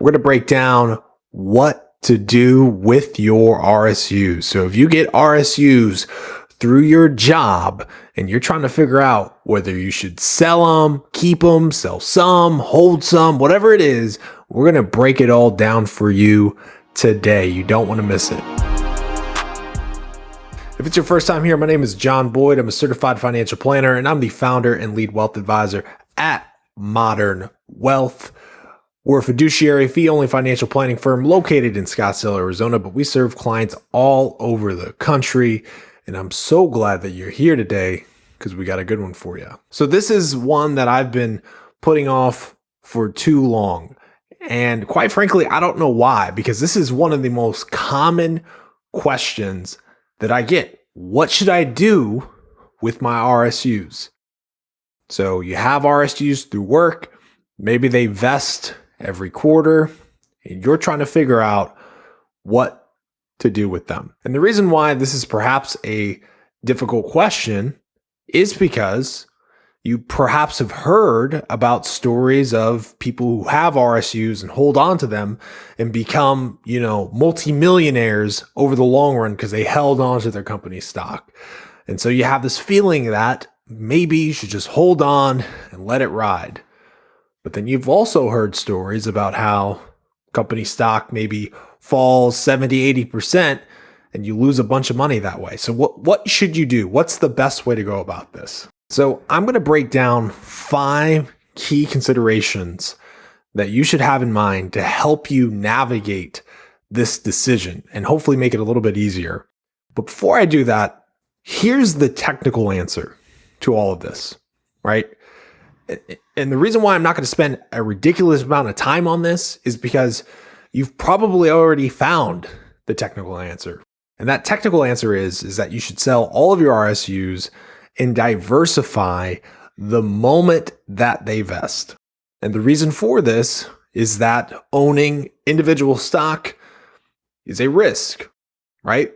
we're going to break down what to do with your RSUs. So if you get RSUs through your job and you're trying to figure out whether you should sell them, keep them, sell some, hold some, whatever it is, we're going to break it all down for you today. You don't want to miss it. If it's your first time here, my name is John Boyd. I'm a certified financial planner and I'm the founder and lead wealth advisor at Modern Wealth. We're a fiduciary fee-only financial planning firm located in Scottsdale, Arizona, but we serve clients all over the country. And I'm so glad that you're here today because we got a good one for you. So this is one that I've been putting off for too long. And quite frankly, I don't know why, because this is one of the most common questions that I get. What should I do with my RSUs? So you have RSUs through work. Maybe they vest every quarter, and you're trying to figure out what to do with them. And the reason why this is perhaps a difficult question is because you perhaps have heard about stories of people who have RSUs and hold on to them and become, multimillionaires over the long run because they held on to their company stock. And so you have this feeling that maybe you should just hold on and let it ride. But then you've also heard stories about how company stock maybe falls 70, 80% and you lose a bunch of money that way. So what should you do? What's the best way to go about this? So I'm going to break down 5 key considerations that you should have in mind to help you navigate this decision and hopefully make it a little bit easier. But before I do that, here's the technical answer to all of this, right? And the reason why I'm not going to spend a ridiculous amount of time on this is because you've probably already found the technical answer. And that technical answer is that you should sell all of your RSUs and diversify the moment that they vest. And the reason for this is that owning individual stock is a risk, right?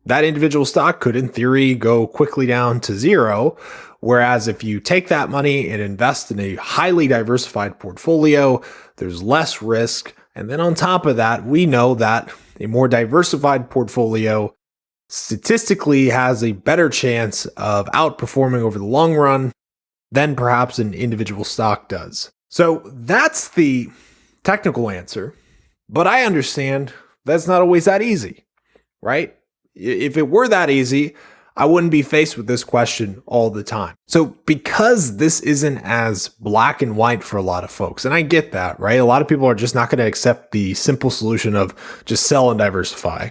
That individual stock could, in theory, go quickly down to zero. Whereas if you take that money and invest in a highly diversified portfolio, there's less risk. And then on top of that, we know that a more diversified portfolio statistically has a better chance of outperforming over the long run than perhaps an individual stock does. So that's the technical answer. But I understand that's not always that easy, right? If it were that easy, I wouldn't be faced with this question all the time. So because this isn't as black and white for a lot of folks, and I get that, right? A lot of people are just not going to accept the simple solution of just sell and diversify.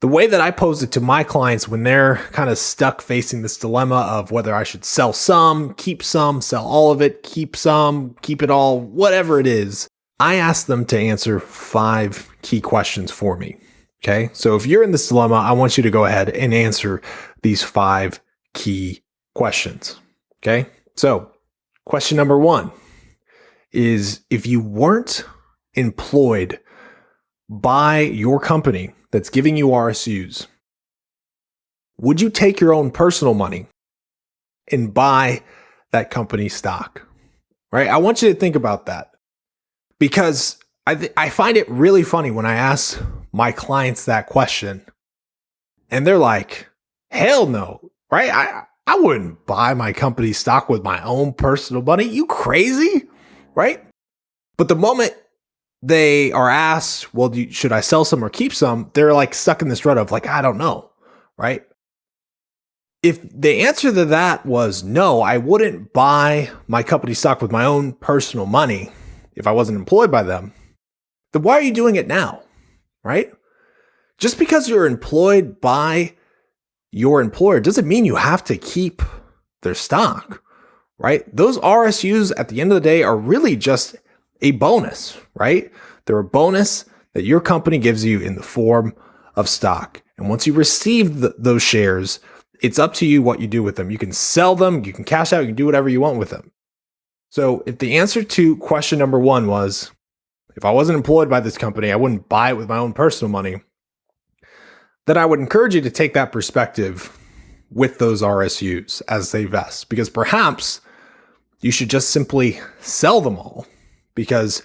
The way that I pose it to my clients when they're kind of stuck facing this dilemma of whether I should sell some, sell all of it, keep some, keep it all, whatever it is, I ask them to answer 5 key questions for me. Okay, so if you're in this dilemma, I want you to go ahead and answer these 5 key questions. Okay, so question number 1 is, if you weren't employed by your company that's giving you RSUs, would you take your own personal money and buy that company stock? Right? I want you to think about that, because I find it really funny when I ask my clients that question and they're like, hell no, right? I wouldn't buy my company stock with my own personal money. You crazy, right? But the moment they are asked, well, should I sell some or keep some? They're like stuck in this rut of like, I don't know, right? If the answer to that was no, I wouldn't buy my company stock with my own personal money if I wasn't employed by them, then why are you doing it now, right? Just because you're employed by your employer doesn't mean you have to keep their stock, right? Those RSUs at the end of the day are really just a bonus, right? They're a bonus that your company gives you in the form of stock. And once you receive those shares, it's up to you what you do with them. You can sell them, you can cash out, you can do whatever you want with them. So if the answer to question number 1 was, if I wasn't employed by this company, I wouldn't buy it with my own personal money, then I would encourage you to take that perspective with those RSUs as they vest, because perhaps you should just simply sell them all, because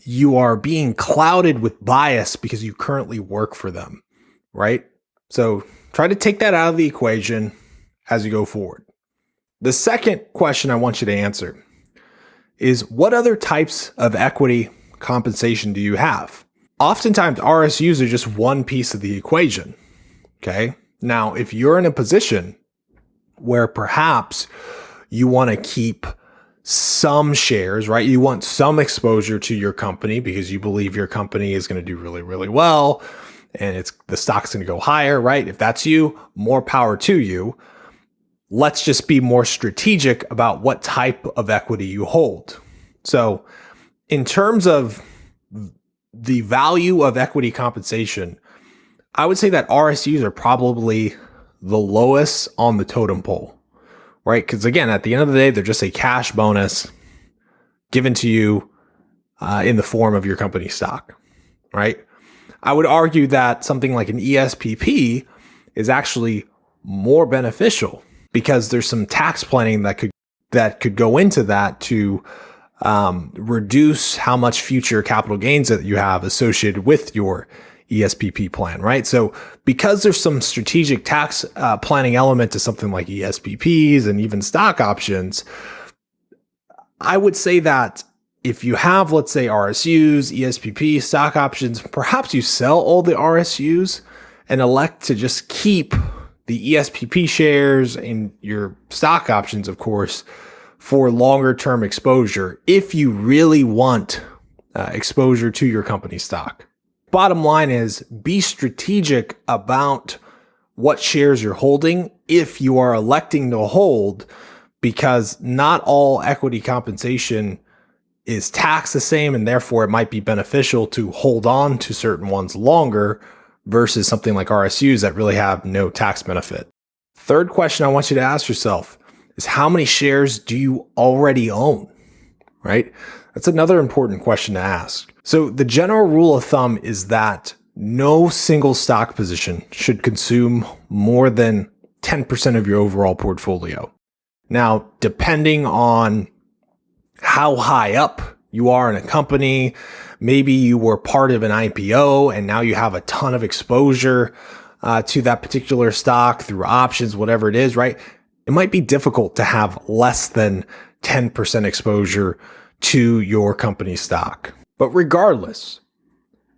you are being clouded with bias because you currently work for them, right? So try to take that out of the equation as you go forward. The second question I want you to answer is, what other types of equity compensation do you have? Oftentimes, RSUs are just one piece of the equation, okay? Now, if you're in a position where perhaps you want to keep some shares, right? You want some exposure to your company because you believe your company is going to do really, really well and the stock's going to go higher, right? If that's you, more power to you. Let's just be more strategic about what type of equity you hold. So in terms of the value of equity compensation, I would say that RSUs are probably the lowest on the totem pole, right? Because again, at the end of the day, they're just a cash bonus given to you in the form of your company stock, right? I would argue that something like an ESPP is actually more beneficial because there's some tax planning that could go into that to reduce how much future capital gains that you have associated with your ESPP plan, right? So because there's some strategic tax planning element to something like ESPPs and even stock options, I would say that if you have, let's say, RSUs, ESPP, stock options, perhaps you sell all the RSUs and elect to just keep the ESPP shares and your stock options, of course, for longer term exposure if you really want exposure to your company stock. Bottom line is, be strategic about what shares you're holding if you are electing to hold, because not all equity compensation is taxed the same, and therefore it might be beneficial to hold on to certain ones longer versus something like RSUs that really have no tax benefit. Third question I want you to ask yourself is, how many shares do you already own, right? That's another important question to ask. So the general rule of thumb is that no single stock position should consume more than 10% of your overall portfolio. Now, depending on how high up you are in a company, maybe you were part of an IPO and now you have a ton of exposure to that particular stock through options, whatever it is, right? It might be difficult to have less than 10% exposure to your company stock. But regardless,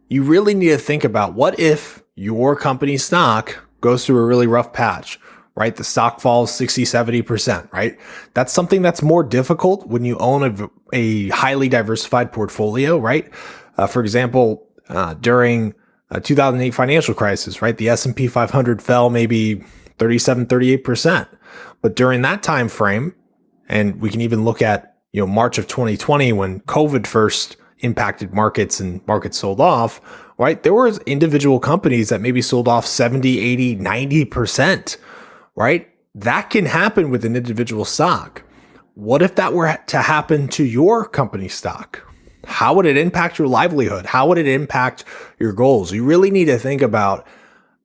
you really need to think about, what if your company stock goes through a really rough patch, right? The stock falls 60, 70%, right? That's something that's more difficult when you own a highly diversified portfolio, right? For example, during 2008 financial crisis, right? The S&P 500 fell maybe 37, 38%. But during that time frame, and we can even look at, March of 2020 when COVID first impacted markets and markets sold off, right? There was individual companies that maybe sold off 70, 80, 90%, right? That can happen with an individual stock. What if that were to happen to your company stock? How would it impact your livelihood? How would it impact your goals? You really need to think about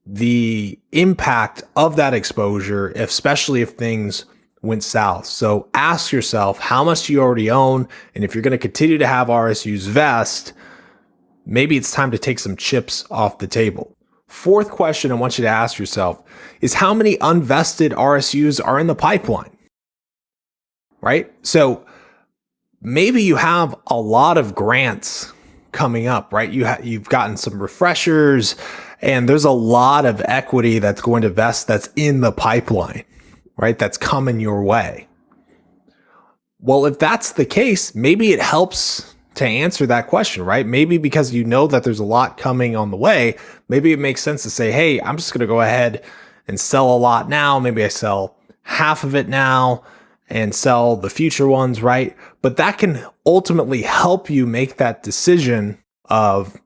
the impact of that exposure, especially if things went south. So ask yourself, how much do you already own? And if you're going to continue to have RSUs vest, maybe it's time to take some chips off the table. Fourth question I want you to ask yourself is, how many unvested RSUs are in the pipeline? Right? So maybe you have a lot of grants coming up, right? You've gotten some refreshers, and there's a lot of equity that's going to vest that's in the pipeline, right? That's coming your way. Well, if that's the case, maybe it helps to answer that question, right? Maybe because you know that there's a lot coming on the way, maybe it makes sense to say, hey, I'm just going to go ahead and sell a lot now. Maybe I sell half of it now and sell the future ones, right? But that can ultimately help you make that decision of,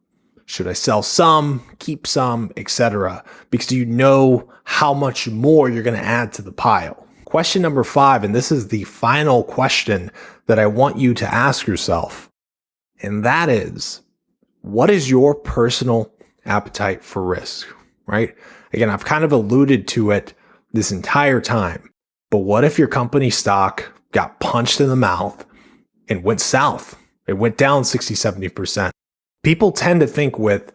should I sell some, keep some, etc., because you know how much more you're going to add to the pile. Question number 5, and this is the final question that I want you to ask yourself, and that is, what is your personal appetite for risk, right? Again, I've kind of alluded to it this entire time, but what if your company stock got punched in the mouth and went south, It went down 60, 70%. People tend to think with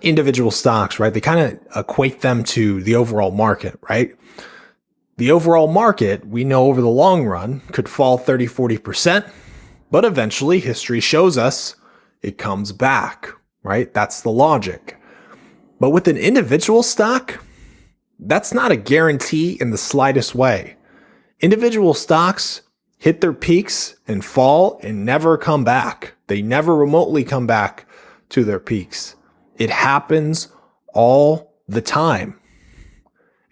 individual stocks, right? They kind of equate them to the overall market, right? The overall market, we know over the long run, could fall 30, 40%, but eventually history shows us it comes back, right? That's the logic. But with an individual stock, that's not a guarantee in the slightest way. Individual stocks hit their peaks and fall and never come back. They never remotely come back to their peaks. It happens all the time.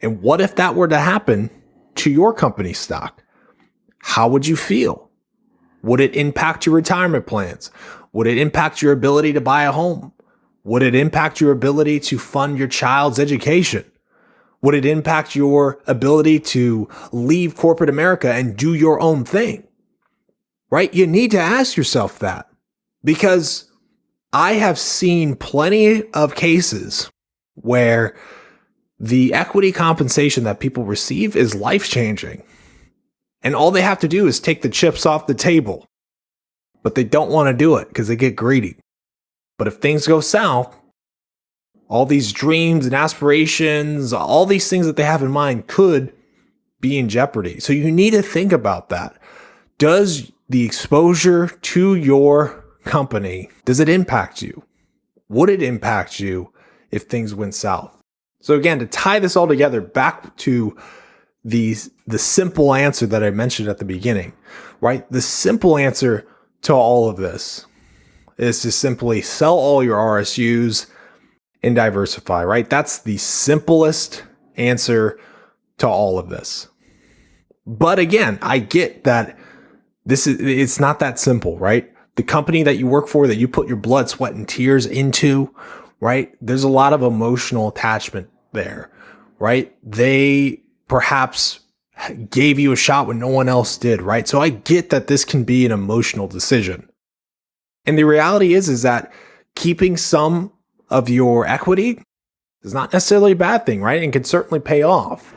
And what if that were to happen to your company stock? How would you feel? Would it impact your retirement plans? Would it impact your ability to buy a home? Would it impact your ability to fund your child's education? Would it impact your ability to leave corporate America and do your own thing? Right? You need to ask yourself that, because I have seen plenty of cases where the equity compensation that people receive is life-changing. And all they have to do is take the chips off the table. But they don't want to do it because they get greedy. But if things go south, all these dreams and aspirations, all these things that they have in mind could be in jeopardy. So you need to think about that. Does the exposure to your company, does it impact you? Would it impact you if things went south? So again, to tie this all together back to the simple answer that I mentioned at the beginning, right? The simple answer to all of this is to simply sell all your RSUs and diversify, right? That's the simplest answer to all of this. But again, I get that it's not that simple, right? The company that you work for, that you put your blood, sweat, and tears into, right? There's a lot of emotional attachment there, right? They perhaps gave you a shot when no one else did, right? So I get that this can be an emotional decision. And the reality is that keeping some of your equity is not necessarily a bad thing, right? And can certainly pay off.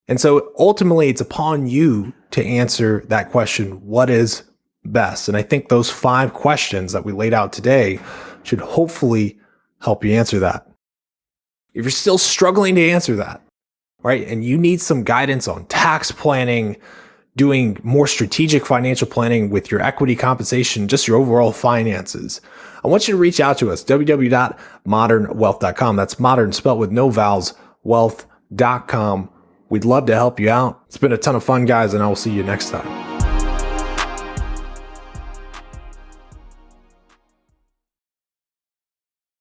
And so ultimately, it's upon you to answer that question, what is best? And I think those 5 questions that we laid out today should hopefully help you answer that. If you're still struggling to answer that, right, and you need some guidance on tax planning, doing more strategic financial planning with your equity compensation, just your overall finances, I want you to reach out to us, www.modernwealth.com. That's modern spelled with no vowels, wealth.com. We'd love to help you out. It's been a ton of fun, guys, and I will see you next time.